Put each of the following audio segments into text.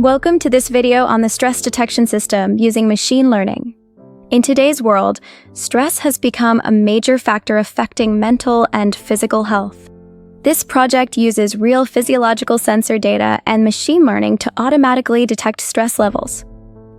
Welcome to this video on the stress detection system using machine learning. In today's world, stress has become a major factor affecting mental and physical health. This project uses real physiological sensor data and machine learning to automatically detect stress levels.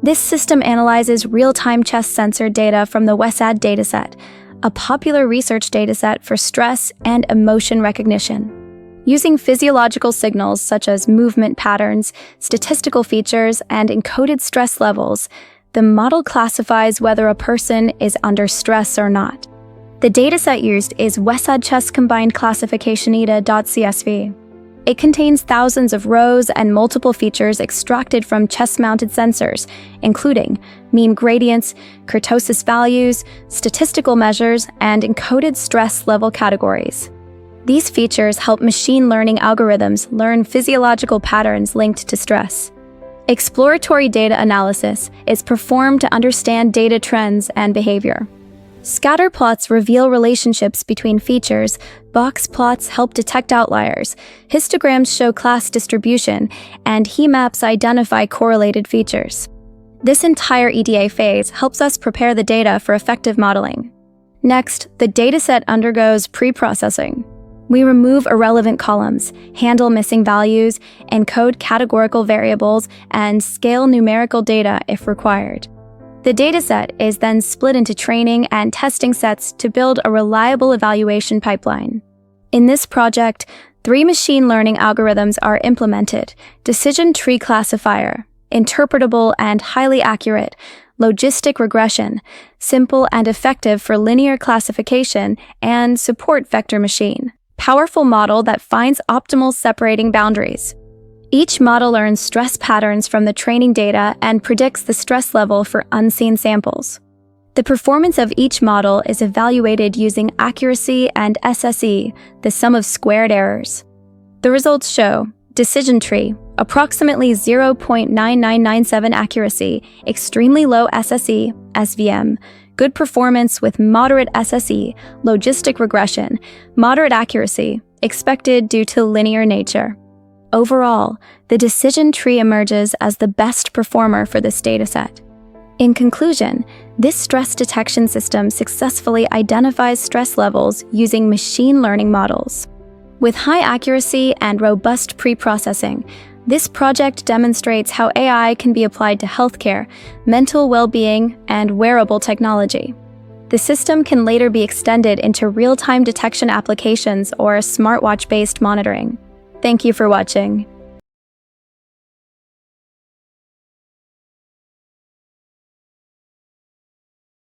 This system analyzes real-time chest sensor data from the WESAD dataset, a popular research dataset for stress and emotion recognition. Using physiological signals such as movement patterns, statistical features, and encoded stress levels, the model classifies whether a person is under stress or not. The dataset used is WESAD Chest Combined Classification EDA.csv. It contains thousands of rows and multiple features extracted from chest-mounted sensors, including mean gradients, kurtosis values, statistical measures, and encoded stress level categories. These features help machine learning algorithms learn physiological patterns linked to stress. Exploratory data analysis is performed to understand data trends and behavior. Scatter plots reveal relationships between features, box plots help detect outliers, histograms show class distribution, and heat maps identify correlated features. This entire EDA phase helps us prepare the data for effective modeling. Next, the dataset undergoes preprocessing. We remove irrelevant columns, handle missing values, encode categorical variables, and scale numerical data if required. The dataset is then split into training and testing sets to build a reliable evaluation pipeline. In this project, 3 machine learning algorithms are implemented: decision tree classifier, interpretable and highly accurate; logistic regression, simple and effective for linear classification; and support vector machine, powerful model that finds optimal separating boundaries. Each model learns stress patterns from the training data and predicts the stress level for unseen samples. The performance of each model is evaluated using accuracy and SSE, the sum of squared errors. The results show decision tree, approximately 0.9997 accuracy, extremely low SSE, SVM, good performance with moderate SSE, logistic regression, moderate accuracy, expected due to linear nature. Overall, the decision tree emerges as the best performer for this dataset. In conclusion, this stress detection system successfully identifies stress levels using machine learning models. With high accuracy and robust preprocessing, this project demonstrates how AI can be applied to healthcare, mental well-being, and wearable technology. The system can later be extended into real-time detection applications or smartwatch-based monitoring. Thank you for watching.